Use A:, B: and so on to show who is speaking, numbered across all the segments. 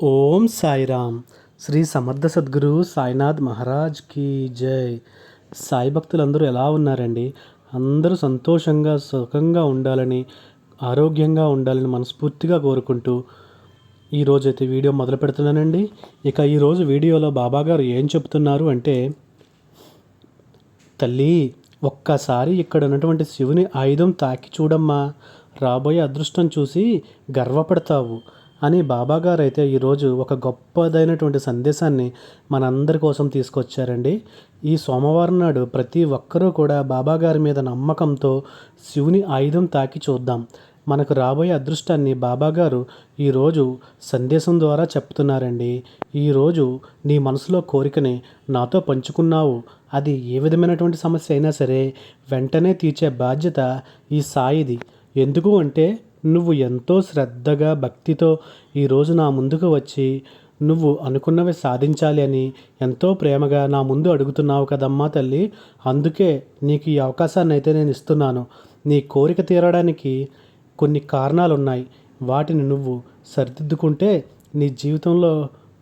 A: ఓం సాయిరామ్. శ్రీ సమర్థ సద్గురు సాయినాథ్ మహారాజ్కి జై. సాయి భక్తులందరూ ఎలా ఉన్నారండి? అందరూ సంతోషంగా సుఖంగా ఉండాలని, ఆరోగ్యంగా ఉండాలని మనస్ఫూర్తిగా కోరుకుంటూ ఈరోజైతే వీడియో మొదలు పెడుతున్నానండి. ఇక ఈరోజు వీడియోలో బాబాగారు ఏం చెప్తున్నారు అంటే, తల్లి ఒక్కసారి ఇక్కడ ఉన్నటువంటి శివుని ఆయుధం తాకి చూడమ్మా, రాబోయే అదృష్టం చూసి గర్వపడతావు అని బాబాగారు అయితే ఈరోజు ఒక గొప్పదైనటువంటి సందేశాన్ని మనందరి కోసం తీసుకొచ్చారండి. ఈ సోమవారం నాడు ప్రతి ఒక్కరూ కూడా బాబాగారి మీద నమ్మకంతో శివుని ఆయుధం తాకి చూద్దాం. మనకు రాబోయే అదృష్టాన్ని బాబాగారు ఈరోజు సందేశం ద్వారా చెప్తున్నారండి. ఈరోజు నీ మనసులో కోరికని నాతో పంచుకున్నావు, అది ఏ విధమైనటువంటి సమస్య అయినా సరే వెంటనే తీర్చే బాధ్యత ఈ సాయిది. ఎందుకు అంటే నువ్వు ఎంతో శ్రద్ధగా భక్తితో ఈరోజు నా ముందుకు వచ్చి నువ్వు అనుకున్నవి సాధించాలి అని ఎంతో ప్రేమగా నా ముందు అడుగుతున్నావు కదమ్మా తల్లి. అందుకే నీకు ఈ అవకాశాన్ని అయితే నేను ఇస్తున్నాను. నీ కోరిక తీరడానికి కొన్ని కారణాలు ఉన్నాయి. వాటిని నువ్వు సరిదిద్దుకుంటే నీ జీవితంలో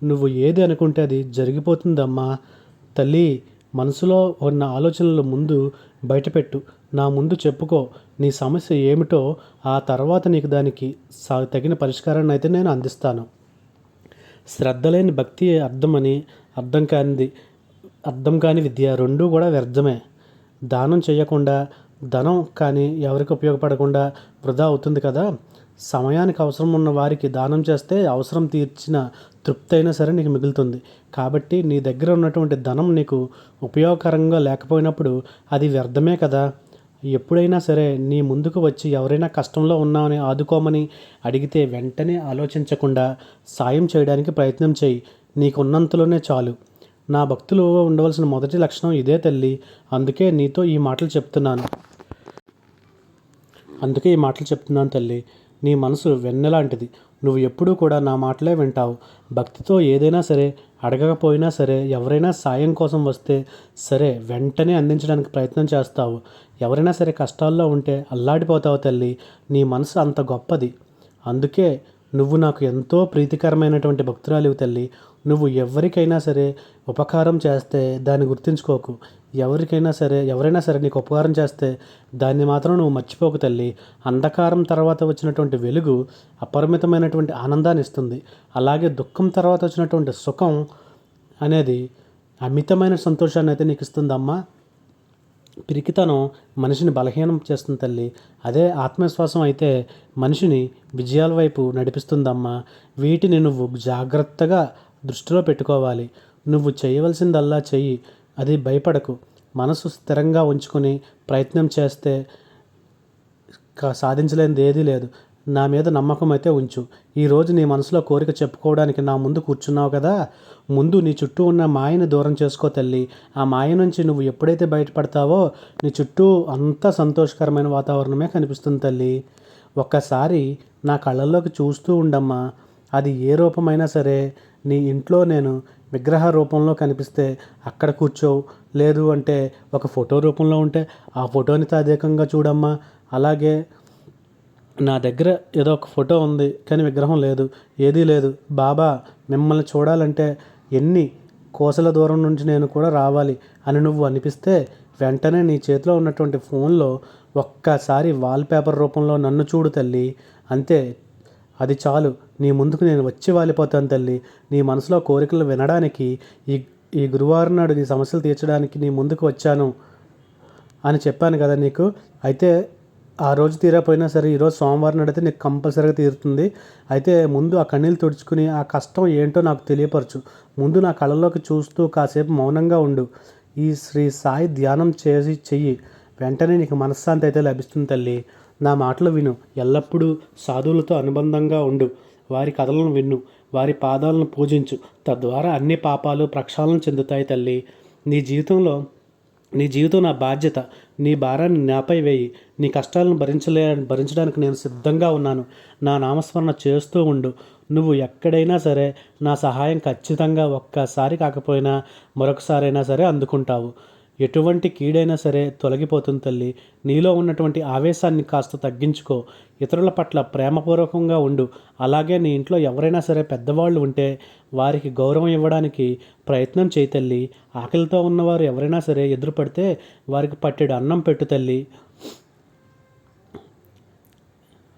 A: నువ్వు ఏది అనుకుంటే అది జరిగిపోతుందమ్మా తల్లి. మనసులో ఉన్న ఆలోచనలు ముందు బయటపెట్టు, నా ముందు చెప్పుకో. నీ సమస్య ఏమిటో ఆ తర్వాత నీకు దానికి తగిన పరిష్కారాన్ని అయితే నేను అందిస్తాను. శ్రద్ధ లేని భక్తి అర్థం కాని విద్య రెండూ కూడా వ్యర్థమే. దానం చేయకుండా ధనం కానీ ఎవరికి ఉపయోగపడకుండా వృధా అవుతుంది కదా. సమయానికి అవసరం ఉన్న వారికి దానం చేస్తే అవసరం తీర్చిన తృప్తి అయినా సరే నీకు మిగులుతుంది. కాబట్టి నీ దగ్గర ఉన్నటువంటి ధనం నీకు ఉపయోగకరంగా లేకపోయినప్పుడు అది వ్యర్థమే కదా. ఎప్పుడైనా సరే నీ ముందుకు వచ్చి ఎవరైనా కష్టంలో ఉన్నామని ఆదుకోమని అడిగితే వెంటనే ఆలోచించకుండా సాయం చేయడానికి ప్రయత్నం చేయి. నీకు ఉన్నంతలోనే చాలు. నా భక్తులు ఉండవలసిన మొదటి లక్షణం ఇదే తల్లి. అందుకే ఈ మాటలు చెప్తున్నాను తల్లి. నీ మనసు వెన్నెలాంటిది. నువ్వు ఎప్పుడూ కూడా నా మాటలే వింటావు. భక్తితో ఏదైనా సరే, అడగకపోయినా సరే, ఎవరైనా సాయం కోసం వస్తే సరే వెంటనే అందించడానికి ప్రయత్నం చేస్తావు. ఎవరైనా సరే కష్టాల్లో ఉంటే అల్లాడిపోతావు తల్లి. నీ మనసు అంత గొప్పది. అందుకే నువ్వు నాకు ఎంతో ప్రీతికరమైనటువంటి భక్తురాలివి తల్లి. నువ్వు ఎవరికైనా సరే ఉపకారం చేస్తే దాన్ని గుర్తుంచుకోకు. ఎవరైనా సరే నీకు ఉపకారం చేస్తే దాన్ని మాత్రం నువ్వు మర్చిపోకు తల్లి. అంధకారం తర్వాత వచ్చినటువంటి వెలుగు అపరిమితమైనటువంటి ఆనందాన్ని ఇస్తుంది. అలాగే దుఃఖం తర్వాత వచ్చినటువంటి సుఖం అనేది అమితమైన సంతోషాన్ని అయితే నీకు ఇస్తుందమ్మా. పిరికితనం మనిషిని బలహీనం చేస్తుంది తల్లి. అదే ఆత్మవిశ్వాసం అయితే మనిషిని విజయాల వైపు నడిపిస్తుందమ్మా. వీటిని నువ్వు జాగ్రత్తగా దృష్టిలో పెట్టుకోవాలి. నువ్వు చేయవలసిందల్లా చెయ్యి. అది భయపడకు. మనసు స్థిరంగా ఉంచుకొని ప్రయత్నం చేస్తే సాధించలేనిది ఏదీ లేదు. నా మీద నమ్మకం అయితే ఉంచు. ఈరోజు నీ మనసులో కోరిక చెప్పుకోవడానికి నా ముందు కూర్చున్నావు కదా. ముందు నీ చుట్టూ ఉన్న మాయని దూరం చేసుకో తల్లి. ఆ మాయ నుంచి నువ్వు ఎప్పుడైతే బయటపడతావో నీ చుట్టూ అంతా సంతోషకరమైన వాతావరణమే కనిపిస్తుంది తల్లి. ఒక్కసారి నా కళ్ళల్లోకి చూస్తూ ఉండమ్మా. అది ఏ రూపమైనా సరే. నీ ఇంట్లో నేను విగ్రహ రూపంలో కనిపిస్తే అక్కడ కూర్చోవు. లేదు అంటే ఒక ఫోటో రూపంలో ఉంటే ఆ ఫోటోని తాదేకంగా చూడమ్మా. అలాగే నా దగ్గర ఏదో ఒక ఫోటో ఉంది కానీ విగ్రహం లేదు, ఏదీ లేదు. బాబా మిమ్మల్ని చూడాలంటే ఎన్ని కోసల దూరం నుంచి నేను కూడా రావాలి అని నువ్వు అనిపిస్తే వెంటనే నీ చేతిలో ఉన్నటువంటి ఫోన్లో ఒక్కసారి వాల్పేపర్ రూపంలో నన్ను చూడు తల్లి. అంతే, అది చాలు. నీ ముందుకు నేను వచ్చి వాలిపోతాను తల్లి. నీ మనసులో కోరికలు వినడానికి ఈ ఈ గురువారం నాడు నీ సమస్యలు తీర్చడానికి నీ ముందుకు వచ్చాను అని చెప్పాను కదా నీకు. అయితే ఆ రోజు తీరపోయినా సరే ఈరోజు సోమవారం నాడైతే నీకు కంపల్సరీగా తీరుతుంది. అయితే ముందు ఆ కన్నీళ్ళు తుడుచుకుని ఆ కష్టం ఏంటో నాకు తెలియపరచు. ముందు నా కళ్ళలోకి చూస్తూ కాసేపు మౌనంగా ఉండు. ఈ శ్రీ సాయి ధ్యానం చెయ్యి. వెంటనే నీకు మనశ్శాంతి అయితే లభిస్తుంది తల్లి. నా మాటలు విను. ఎల్లప్పుడూ సాధువులతో అనుబంధంగా ఉండు. వారి కథలను విను. వారి పాదాలను పూజించు. తద్వారా అన్ని పాపాలు ప్రక్షాళన చెందుతాయి తల్లి. నీ జీవితం నా బాధ్యత. నీ భారాన్ని నాపై వేయి. నీ కష్టాలను భరించడానికి నేను సిద్ధంగా ఉన్నాను. నా నామస్మరణ చేస్తూ ఉండు. నువ్వు ఎక్కడైనా సరే నా సహాయం ఖచ్చితంగా ఒక్కసారి కాకపోయినా మరొకసారైనా సరే అందుకుంటావు. ఎటువంటి కీడైనా సరే తొలగిపోతుంది తల్లి. నీలో ఉన్నటువంటి ఆవేశాన్ని కాస్త తగ్గించుకో. ఇతరుల పట్ల ప్రేమపూర్వకంగా ఉండు. అలాగే నీ ఇంట్లో ఎవరైనా సరే పెద్దవాళ్ళు ఉంటే వారికి గౌరవం ఇవ్వడానికి ప్రయత్నం చేయి తల్లి. ఆకలితో ఉన్నవారు ఎవరైనా సరే ఎదురుపడితే వారికి పట్టెడు అన్నం పెట్టు తల్లి.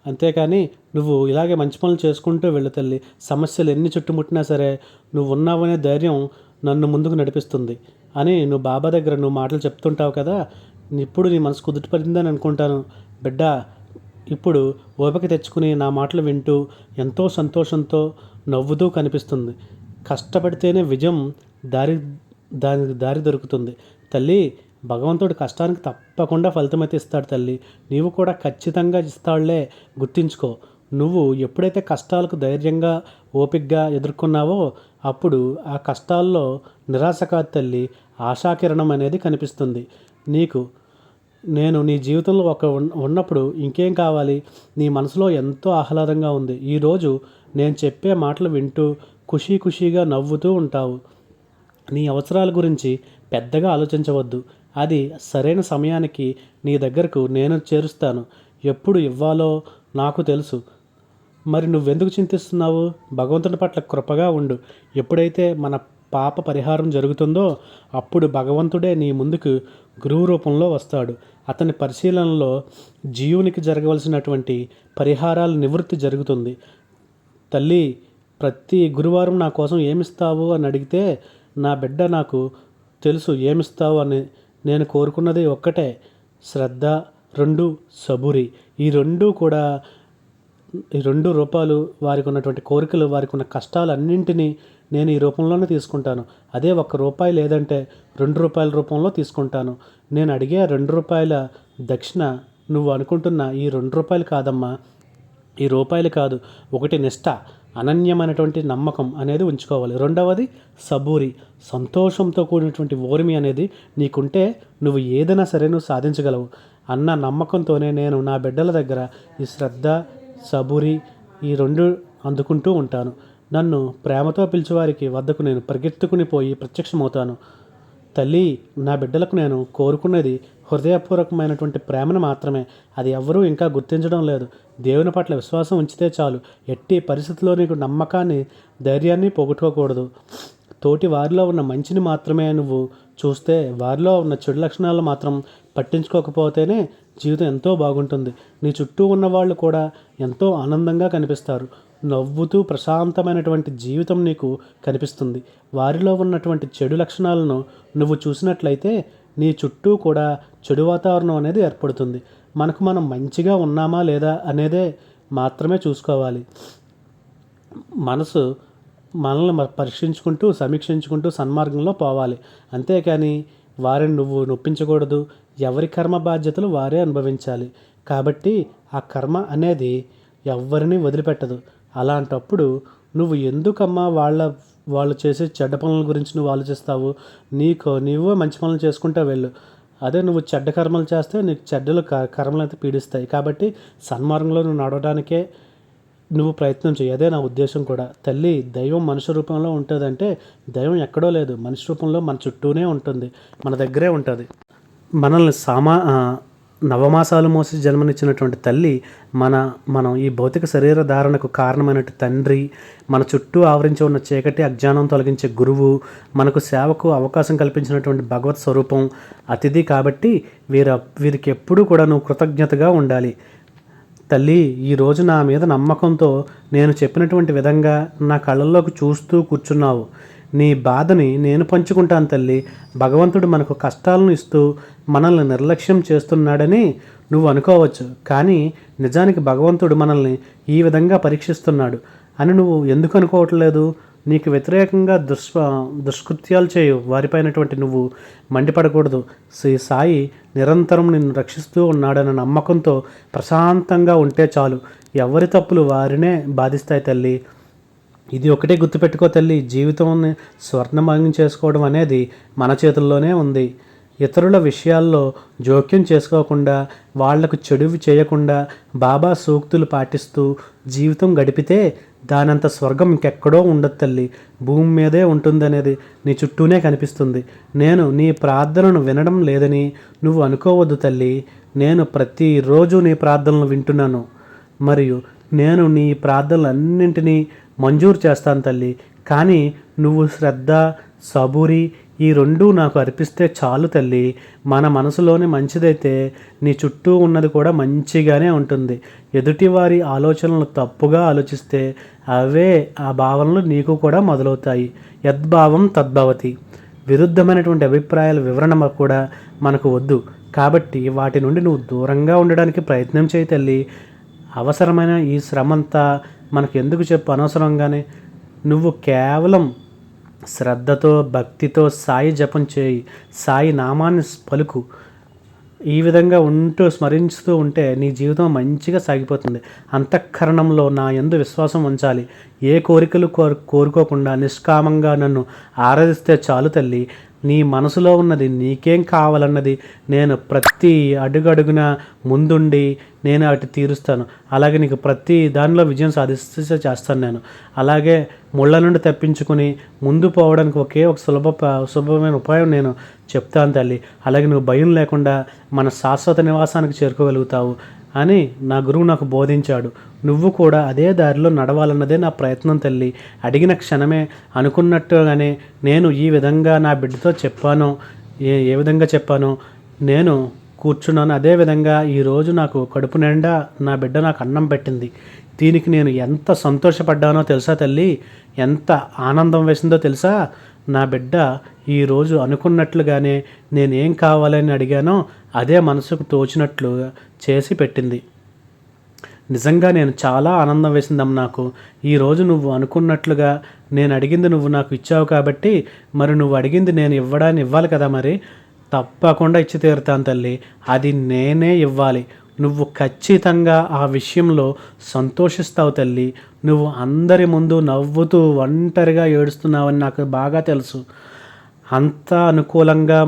A: అంతేకాని నువ్వు ఇలాగే మంచి పనులు చేసుకుంటూ వెళ్ళు తల్లి. సమస్యలు ఎన్ని చుట్టుముట్టినా సరే నువ్వు ఉన్నావనే ధైర్యం నన్ను ముందుకు నడిపిస్తుంది అని నువ్వు బాబా దగ్గర నువ్వు మాటలు చెప్తుంటావు కదా. ఇప్పుడు నీ మనసు కుదుటపడిందని అనుకుంటాను బిడ్డ. ఇప్పుడు ఓపిక తెచ్చుకుని నా మాటలు వింటూ ఎంతో సంతోషంతో నవ్వుతూ కనిపిస్తుంది. కష్టపడితేనే విజయం దానికి దారి దొరుకుతుంది తల్లి. భగవంతుడు కష్టానికి తప్పకుండా ఫలితమైతే ఇస్తాడు తల్లి. నీవు కూడా ఖచ్చితంగా ఇస్తాడులే, గుర్తించుకో. నువ్వు ఎప్పుడైతే కష్టాలకు ధైర్యంగా ఓపికగా ఎదుర్కొన్నావో అప్పుడు ఆ కష్టాల్లో నిరాశ కాదు తల్లి, ఆశాకిరణం అనేది కనిపిస్తుంది నీకు. నేను నీ జీవితంలో ఉన్నప్పుడు ఇంకేం కావాలి? నీ మనసులో ఎంతో ఆహ్లాదంగా ఉంది. ఈరోజు నేను చెప్పే మాటలు వింటూ ఖుషీగా నవ్వుతూ ఉంటావు. నీ అవసరాల గురించి పెద్దగా ఆలోచించవద్దు. అది సరైన సమయానికి నీ దగ్గరకు నేను చేరుస్తాను. ఎప్పుడు ఇవ్వాలో నాకు తెలుసు. మరి నువ్వెందుకు చింతిస్తున్నావు? భగవంతుడి పట్ల కృపగా ఉండు. ఎప్పుడైతే మన పాప పరిహారం జరుగుతుందో అప్పుడు భగవంతుడే నీ ముందుకు గురువు రూపంలో వస్తాడు. అతని పరిశీలనలో జీవునికి జరగవలసినటువంటి పరిహారాల నివృత్తి జరుగుతుంది. తల్లి, ప్రతి గురువారం నా కోసం ఏమిస్తావు అని అడిగితే నా బిడ్డ నాకు తెలుసు ఏమిస్తావు అని. నేను కోరుకున్నది ఒక్కటే, శ్రద్ధ, 2 సబూరి. ఈ రెండు రూపాలు వారికి ఉన్నటువంటి కోరికలు, వారికి ఉన్న కష్టాలన్నింటినీ నేను ఈ రూపంలోనే తీసుకుంటాను. అదే ₹1 లేదంటే ₹2 రూపంలో తీసుకుంటాను. నేను అడిగే ₹2 దక్షిణ నువ్వు అనుకుంటున్న ఈ ₹2 కాదమ్మా. ఈ రూపాయలు కాదు. ఒకటి నిష్ఠ, అనన్యమైనటువంటి నమ్మకం అనేది ఉంచుకోవాలి. రెండవది సబూరి, సంతోషంతో కూడినటువంటి ఓర్మి అనేది నీకుంటే నువ్వు ఏదైనా సరే నువ్వు సాధించగలవు అన్న నమ్మకంతోనే నేను నా బిడ్డల దగ్గర ఈ శ్రద్ధ, సబూరి ఈ 2 అందుకుంటూ ఉంటాను. నన్ను ప్రేమతో పిలిచేవారికి వద్దకు నేను పరిగెత్తుకుని పోయి ప్రత్యక్షమవుతాను. తల్లి, నా బిడ్డలకు నేను కోరుకున్నది హృదయపూర్వకమైనటువంటి ప్రేమను మాత్రమే. అది ఎవ్వరూ ఇంకా గుర్తించడం లేదు. దేవుని పట్ల విశ్వాసం ఉంచితే చాలు. ఎట్టి పరిస్థితుల్లో నీకు నమ్మకాన్ని, ధైర్యాన్ని పోగొట్టుకోకూడదు. తోటి వారిలో ఉన్న మంచిని మాత్రమే నువ్వు చూస్తే, వారిలో ఉన్న చెడు లక్షణాలు మాత్రం పట్టించుకోకపోతేనే జీవితం ఎంతో బాగుంటుంది. నీ చుట్టూ ఉన్న వాళ్ళు కూడా ఎంతో ఆనందంగా కనిపిస్తారు. నవ్వుతూ ప్రశాంతమైనటువంటి జీవితం నీకు కనిపిస్తుంది. వారిలో ఉన్నటువంటి చెడు లక్షణాలను నువ్వు చూసినట్లయితే నీ చుట్టూ కూడా చెడు వాతావరణం అనేది ఏర్పడుతుంది. మనం మంచిగా ఉన్నామా లేదా అనేదే మాత్రమే చూసుకోవాలి. మనసు మనల్ని పరీక్షించుకుంటూ, సమీక్షించుకుంటూ సన్మార్గంలో పోవాలి. అంతేకాని వారిని నువ్వు నొప్పించకూడదు. ఎవరి కర్మ బాధ్యతలు వారే అనుభవించాలి. కాబట్టి ఆ కర్మ అనేది ఎవ్వరిని వదిలిపెట్టదు. అలాంటప్పుడు నువ్వు ఎందుకమ్మా వాళ్ళు చేసే చెడ్డ పనుల గురించి నువ్వు ఆలోచిస్తావు? నీవే మంచి పనులు చేసుకుంటూ వెళ్ళు. అదే నువ్వు చెడ్డ కర్మలు చేస్తే నీకు చెడ్డలు కర్మలు అయితే పీడిస్తాయి. కాబట్టి సన్మార్గంలో నువ్వు నడవడానికే నువ్వు ప్రయత్నం చేయి. అదే నా ఉద్దేశం కూడా. తల్లి, దైవం మనుష్య రూపంలో ఉంటుందంటే దైవం ఎక్కడో లేదు, మనిషి రూపంలో మన చుట్టూనే ఉంటుంది, మన దగ్గరే ఉంటుంది. మనల్ని నవమాసాలు మోసి జన్మనిచ్చినటువంటి తల్లి, మనం ఈ భౌతిక శరీర ధారణకు కారణమైనటువంటి తండ్రి, మన చుట్టూ ఆవరించి ఉన్న చీకటి అజ్ఞానం తొలగించే గురువు, మనకు సేవకు అవకాశం కల్పించినటువంటి భగవత్ స్వరూపం, అతిథి. కాబట్టి వీరికి ఎప్పుడూ కూడా నువ్వు కృతజ్ఞతగా ఉండాలి. తల్లి, ఈరోజు నా మీద నమ్మకంతో నేను చెప్పినటువంటి విధంగా నా కళ్ళల్లోకి చూస్తూ కూర్చున్నావు. నీ బాధని నేను పంచుకుంటాను తల్లి. భగవంతుడు మనకు కష్టాలను ఇస్తూ మనల్ని నిర్లక్ష్యం చేస్తున్నాడని నువ్వు అనుకోవచ్చు. కానీ నిజానికి భగవంతుడు మనల్ని ఈ విధంగా పరీక్షిస్తున్నాడు అని నువ్వు ఎందుకు అనుకోవట్లేదు? నీకు వ్యతిరేకంగా దుష్కృత్యాలు చేయు వారిపైనటువంటి నువ్వు మండిపడకూడదు. సాయి నిరంతరం నిన్ను రక్షిస్తూ ఉన్నాడన్న నమ్మకంతో ప్రశాంతంగా ఉంటే చాలు. ఎవరి తప్పులు వారినే బాధిస్తాయి తల్లి. ఇది ఒకటే గుర్తుపెట్టుకో తల్లి, జీవితాన్ని స్వర్ణమయం చేసుకోవడం అనేది మన చేతుల్లోనే ఉంది. ఇతరుల విషయాల్లో జోక్యం చేసుకోకుండా, వాళ్లకు చెడు చేయకుండా బాబా సూక్తులు పాటిస్తూ జీవితం గడిపితే దానంత స్వర్గం ఇంకెక్కడో ఉండదు తల్లి, భూమి మీదే ఉంటుందనేది నీ చుట్టూనే కనిపిస్తుంది. నేను నీ ప్రార్థనను వినడం లేదని నువ్వు అనుకోవద్దు తల్లి. నేను ప్రతిరోజు నీ ప్రార్థనలు వింటున్నాను, మరియు నేను నీ ప్రార్థనలన్నింటినీ మంజూరు చేస్తాను తల్లి. కానీ నువ్వు శ్రద్ధ, సబూరి ఈ రెండూ నాకు అర్పిస్తే చాలు తల్లి. మన మనసులోని మంచిదైతే నీ చుట్టూ ఉన్నది కూడా మంచిగానే ఉంటుంది. ఎదుటివారి ఆలోచనలు తప్పుగా ఆలోచిస్తే అవే ఆ భావనలు నీకు కూడా మొదలవుతాయి. యద్భావం తద్భవతి. విరుద్ధమైనటువంటి అభిప్రాయాల వివరణ కూడా మనకు వద్దు. కాబట్టి వాటి నుండి నువ్వు దూరంగా ఉండడానికి ప్రయత్నం చేయి తల్లి. అవసరమైన ఈ శ్రమంతా మనకు ఎందుకు చెప్పు అనవసరంగానే. నువ్వు కేవలం శ్రద్ధతో, భక్తితో సాయి జపం చేయి, సాయి నామాన్ని పలుకు. ఈ విధంగా ఉంటూ స్మరిస్తూ ఉంటే నీ జీవితం మంచిగా సాగిపోతుంది. అంతఃకరణంలో నా యందు విశ్వాసం ఉంచాలి. ఏ కోరికలు కోరుకోకుండా నిష్కామంగా నన్ను ఆరాధిస్తే చాలు తల్లి. నీ మనసులో ఉన్నది, నీకేం కావాలన్నది నేను ప్రతి అడుగడుగున ముందుండి నేను వాటి తీరుస్తాను. అలాగే నీకు ప్రతి దానిలో విజయం సాధిస్తే చేస్తాను నేను. అలాగే ముళ్ళ నుండి తప్పించుకుని ముందు పోవడానికి ఒకే ఒక సులభమైన ఉపాయం నేను చెప్తాను తల్లి. అలాగే నువ్వు భయం లేకుండా మన శాశ్వత నివాసానికి చేరుకోగలుగుతావు అని నా గురువు నాకు బోధించాడు. నువ్వు కూడా అదే దారిలో నడవాలన్నదే నా ప్రయత్నం తల్లి. అడిగిన క్షణమే అనుకున్నట్టుగానే నేను ఈ విధంగా నా బిడ్డతో చెప్పాను. ఏ విధంగా చెప్పానో నేను కూర్చున్నాను. అదేవిధంగా ఈరోజు నాకు కడుపు నిండా నా బిడ్డ నాకు అన్నం పెట్టింది. దీనికి నేను ఎంత సంతోషపడ్డానో తెలుసా తల్లి, ఎంత ఆనందం వేసిందో తెలుసా. నా బిడ్డ ఈరోజు అనుకున్నట్లుగానే నేనేం కావాలని అడిగానో అదే మనసుకు తోచినట్లు చేసి పెట్టింది. నిజంగా నేను చాలా ఆనందం వేసిందమ్మ నాకు. ఈరోజు నువ్వు అనుకున్నట్లుగా నేను అడిగింది నువ్వు నాకు ఇచ్చావు కాబట్టి మరి నువ్వు అడిగింది నేను ఇవ్వాలి కదా, మరి తప్పకుండా ఇచ్చి తీరుతాను తల్లి. అది నేనే ఇవ్వాలి. నువ్వు ఖచ్చితంగా ఆ విషయంలో సంతోషిస్తావు తల్లి. నువ్వు అందరి ముందు నవ్వుతూ ఒంటరిగా ఏడుస్తున్నావని నాకు బాగా తెలుసు. అంతా అనుకూలంగా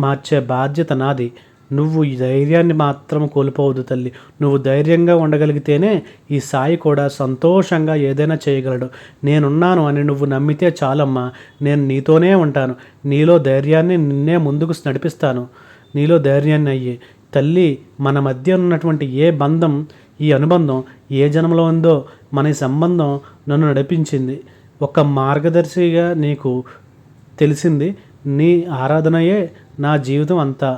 A: మార్చే బాధ్యత నాది. నువ్వు ఈ ధైర్యాన్ని మాత్రం కోల్పోవద్దు తల్లి. నువ్వు ధైర్యంగా ఉండగలిగితేనే ఈ సాయి కూడా సంతోషంగా ఏదైనా చేయగలడు. నేనున్నాను అని నువ్వు నమ్మితే చాలమ్మా. నేను నీతోనే ఉంటాను. నీలో ధైర్యాన్ని నిన్నే ముందుకు నడిపిస్తాను. నీలో ధైర్యాన్ని అయ్యి తల్లి, మన మధ్య ఉన్నటువంటి ఏ బంధం, ఈ అనుబంధం ఏ జన్మలో ఉందో మన ఈ సంబంధం నన్ను నడిపించింది. ఒక మార్గదర్శిగా నీకు తెలిసింది. నీ ఆరాధనయే నా జీవితం అంతా.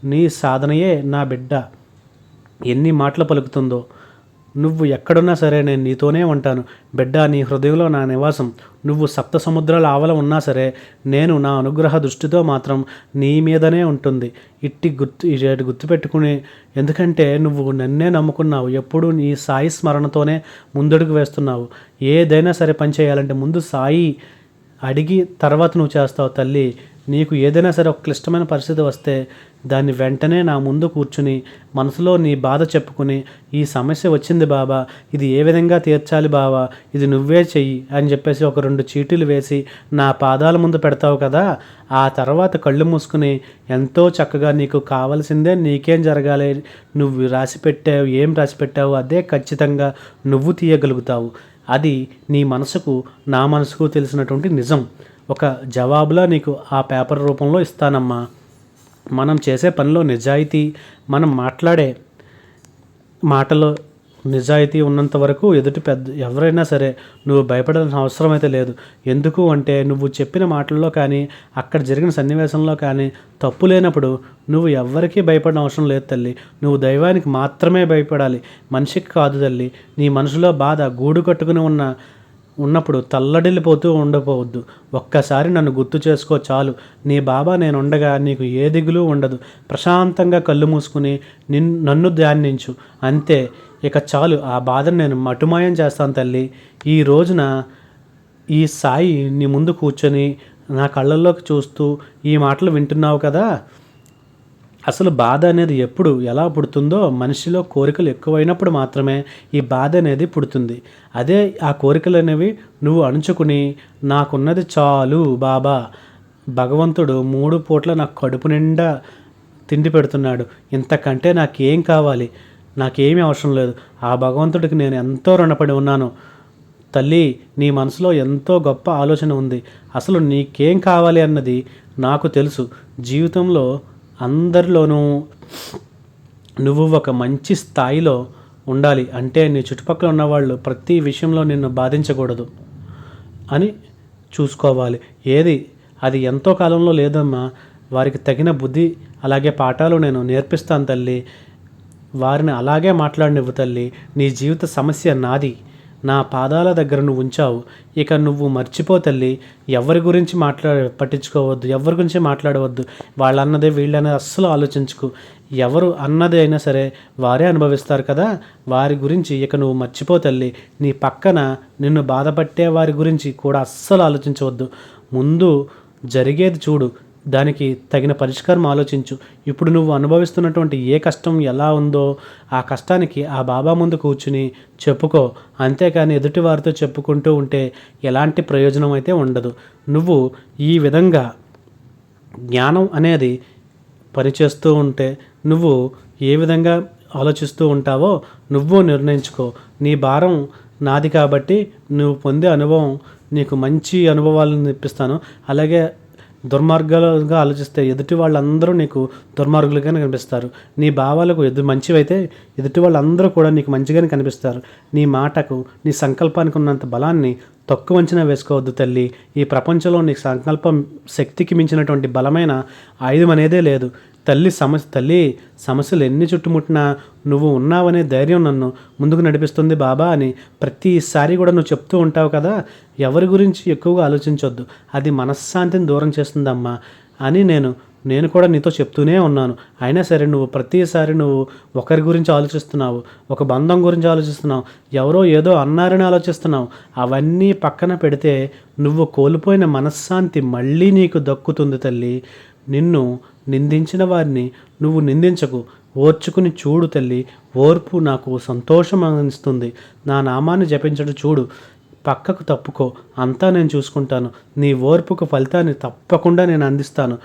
A: నీ సాధనయే నా బిడ్డ ఎన్ని మాటలు పలుకుతుందో. నువ్వు ఎక్కడున్నా సరే నేను నీతోనే ఉంటాను బిడ్డ. నీ హృదయంలో నా నివాసం. నువ్వు సప్త సముద్రాల ఆవల ఉన్నా సరే నేను నా అనుగ్రహ దృష్టితో మాత్రం నీ మీదనే ఉంటుంది. ఇట్టి గుర్తుపెట్టుకుని, ఎందుకంటే నువ్వు నన్నే నమ్ముకున్నావు. ఎప్పుడు నీ సాయి స్మరణతోనే ముందడుగు వేస్తున్నావు. ఏదైనా సరే పని చేయాలంటే ముందు సాయి అడిగి తర్వాత నువ్వు చేస్తావు తల్లి. నీకు ఏదైనా సరే ఒక క్లిష్టమైన పరిస్థితి వస్తే దాన్ని వెంటనే నా ముందు కూర్చుని మనసులో నీ బాధ చెప్పుకుని, ఈ సమస్య వచ్చింది బాబా, ఇది ఏ విధంగా తీర్చాలి బాబా, ఇది నువ్వే చెయ్యి అని చెప్పేసి ఒక 2 చీటీలు వేసి నా పాదాల ముందు పెడతావు కదా. ఆ తర్వాత కళ్ళు మూసుకుని ఎంతో చక్కగా నీకు కావాల్సిందే నీకేం జరగాలి, నువ్వు రాసిపెట్టావు, ఏం రాసిపెట్టావు అదే ఖచ్చితంగా నువ్వు తీయగలుగుతావు. అది నీ మనసుకు నా మనసుకు తెలిసినటువంటి నిజం. ఒక జవాబులా నీకు ఆ పేపర్ రూపంలో ఇస్తానమ్మా. మనం చేసే పనిలో నిజాయితీ, మనం మాట్లాడే మాటలో నిజాయితీ ఉన్నంత వరకు ఎవరైనా సరే నువ్వు భయపడాల్సిన అవసరం అయితే లేదు. ఎందుకు అంటే నువ్వు చెప్పిన మాటల్లో కానీ అక్కడ జరిగిన సన్నివేశంలో కానీ తప్పు లేనప్పుడు నువ్వు ఎవ్వరికీ భయపడిన అవసరం లేదు తల్లి. నువ్వు దైవానికి మాత్రమే భయపడాలి, మనిషికి కాదు తల్లి. నీ మనసులో బాధ గూడు కట్టుకుని ఉన్నప్పుడు తల్లడిల్లిపోతూ ఉండకపోవద్దు. ఒక్కసారి నన్ను గుర్తు చేసుకో చాలు. నీ బాబా నేనుండగా నీకు ఏ దిగులు ఉండదు. ప్రశాంతంగా కళ్ళు మూసుకుని నన్ను ధ్యానించు అంతే. ఇక చాలు. ఆ బాధను నేను మటుమాయం చేస్తాను తల్లి. ఈ రోజున ఈ సాయి నీ ముందు కూర్చొని నా కళ్ళల్లోకి చూస్తూ ఈ మాటలు వింటున్నావు కదా. అసలు బాధ అనేది ఎప్పుడు ఎలా పుడుతుందో, మనిషిలో కోరికలు ఎక్కువైనప్పుడు మాత్రమే ఈ బాధ అనేది పుడుతుంది. అదే ఆ కోరికలు అనేవి నువ్వు అణుచుకుని నాకున్నది చాలు బాబా, భగవంతుడు 3 పూట్ల నాకు కడుపు నిండా తిండి పెడుతున్నాడు, ఇంతకంటే నాకేం కావాలి, నాకేమీ అవసరం లేదు, ఆ భగవంతుడికి నేను ఎంతో రుణపడి ఉన్నాను, తల్లి, నీ మనసులో ఎంతో గొప్ప ఆలోచన ఉంది. అసలు నీకేం కావాలి అన్నది నాకు తెలుసు. జీవితంలో అందరిలోనూ నువ్వు ఒక మంచి స్థాయిలో ఉండాలి అంటే నీ చుట్టుపక్కల ఉన్నవాళ్ళు ప్రతి విషయంలో నిన్ను బాధించకూడదు అని చూసుకోవాలి. అది ఎంతో కాలంలో లేదమ్మా. వారికి తగిన బుద్ధి అలాగే పాఠాలు నేను నేర్పిస్తాను తల్లి. వారిని అలాగే మాట్లాడనివ్వు తల్లి. నీ జీవిత సమస్య నాది. నా పాదాల దగ్గర నువ్వు ఉంచావు. ఇక నువ్వు మర్చిపో తల్లి. ఎవరి గురించి పట్టించుకోవద్దు, ఎవరి గురించి మాట్లాడవద్దు. వాళ్ళన్నదే వీళ్ళన్నది అస్సలు ఆలోచించుకు. ఎవరు అన్నది అయినా సరే వారే అనుభవిస్తారు కదా. వారి గురించి ఇక నువ్వు మర్చిపో తల్లి. నీ పక్కన నిన్ను బాధపట్టే వారి గురించి కూడా అస్సలు ఆలోచించవద్దు. ముందు జరిగేది చూడు, దానికి తగిన పరిష్కారం ఆలోచించు. ఇప్పుడు నువ్వు అనుభవిస్తున్నటువంటి ఏ కష్టం ఎలా ఉందో ఆ కష్టానికి ఆ బాబా ముందు కూర్చుని చెప్పుకో. అంతేకాని ఎదుటి వారితో చెప్పుకుంటూ ఉంటే ఎలాంటి ప్రయోజనం అయితే ఉండదు. నువ్వు ఈ విధంగా జ్ఞానం అనేది పనిచేస్తూ ఉంటే నువ్వు ఏ విధంగా ఆలోచిస్తూ ఉంటావో నువ్వు నిర్ణయించుకో. నీ భారం నాది కాబట్టి నువ్వు పొందే అనుభవం నీకు మంచి అనుభవాలను ఇప్పిస్తాను. అలాగే దుర్మార్గాలుగా ఆలోచిస్తే ఎదుటి వాళ్ళందరూ నీకు దుర్మార్గులుగానే కనిపిస్తారు. నీ భావాలకు మంచివైతే ఎదుటి వాళ్ళందరూ కూడా నీకు మంచిగానే కనిపిస్తారు. నీ మాటకు, నీ సంకల్పానికి ఉన్నంత బలాన్ని తక్కువ అంచనా వేసుకోవద్దు తల్లి. ఈ ప్రపంచంలో నీ సంకల్పం శక్తికి మించినటువంటి బలమైన ఆయుధం అనేదే లేదు. తల్లి సమస్యలు ఎన్ని చుట్టుముట్టినా నువ్వు ఉన్నావనే ధైర్యం నన్ను ముందుకు నడిపిస్తుంది బాబా అని ప్రతిసారి కూడా నువ్వు చెప్తూ ఉంటావు కదా. ఎవరి గురించి ఎక్కువగా ఆలోచించొద్దు, అది మనశ్శాంతిని దూరం చేస్తుందమ్మా అని నేను కూడా నీతో చెప్తూనే ఉన్నాను. అయినా సరే నువ్వు ప్రతిసారి ఒకరి గురించి ఆలోచిస్తున్నావు, ఒక బంధం గురించి ఆలోచిస్తున్నావు, ఎవరో ఏదో అన్నారని ఆలోచిస్తున్నావు. అవన్నీ పక్కన పెడితే నువ్వు కోల్పోయిన మనశ్శాంతి మళ్ళీ నీకు దక్కుతుంది తల్లి. నిన్ను నిందించిన వారిని నువ్వు నిందించకు, ఓర్చుకుని చూడు తల్లి. ఓర్పు నాకు సంతోషం అనిస్తుంది. నా నామాన్ని జపించడం చూడు, పక్కకు తప్పుకో, అంతా నేను చూసుకుంటాను. నీ ఓర్పుకు ఫలితాన్ని తప్పకుండా నేను అందిస్తాను.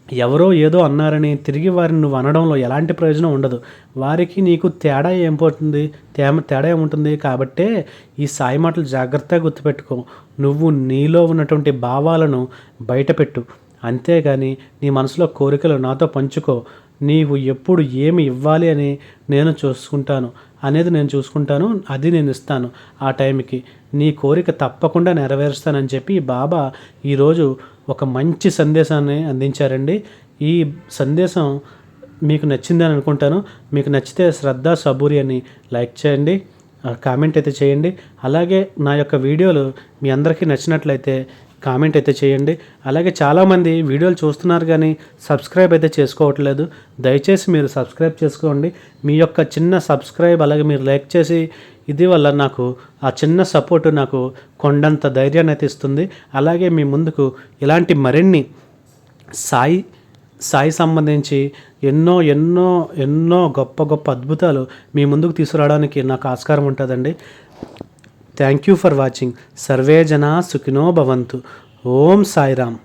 A: ఎవరో ఏదో అన్నారని తిరిగి వారిని నువ్వు అనడంలో ఎలాంటి ప్రయోజనం ఉండదు. వారికి నీకు తేడా ఏముంటుంది. కాబట్టే ఈ సాయి మాటలు జాగ్రత్తగా గుర్తుపెట్టుకో. నువ్వు నీలో ఉన్నటువంటి భావాలను బయటపెట్టు, అంతేగాని నీ మనసులో కోరికలు నాతో పంచుకో. నీవు ఎప్పుడు ఏమి ఇవ్వాలి అని నేను చూసుకుంటాను, అది నేను ఇస్తాను. ఆ టైంకి నీ కోరిక తప్పకుండా నెరవేరుస్తానని చెప్పి బాబా ఈరోజు ఒక మంచి సందేశాన్ని అందించారండి. ఈ సందేశం మీకు నచ్చిందని అనుకుంటాను. మీకు నచ్చితే శ్రద్ధ సబూరి అని లైక్ చేయండి, కామెంట్ అయితే చేయండి. అలాగే నా యొక్క వీడియోలు మీ అందరికీ నచ్చినట్లయితే కామెంట్ అయితే చేయండి. అలాగే చాలామంది వీడియోలు చూస్తున్నారు కానీ సబ్స్క్రైబ్ అయితే చేసుకోవట్లేదు. దయచేసి మీరు సబ్స్క్రైబ్ చేసుకోండి. మీ యొక్క చిన్న సబ్స్క్రైబ్ అలాగే మీరు లైక్ చేసి ఇది వల్ల నాకు ఆ చిన్న సపోర్ట్ నాకు కొండంత ధైర్యాన్ని అయితే ఇస్తుంది. అలాగే మీ ముందుకు ఇలాంటి మరిన్ని సాయి సంబంధించి ఎన్నో గొప్ప అద్భుతాలు మీ ముందుకు తీసుకురావడానికి నాకు ఆస్కారం ఉంటుందండి. Thank you for watching. Survey జనా సుఖినో భవంతు. ఓం సాయిరామ్.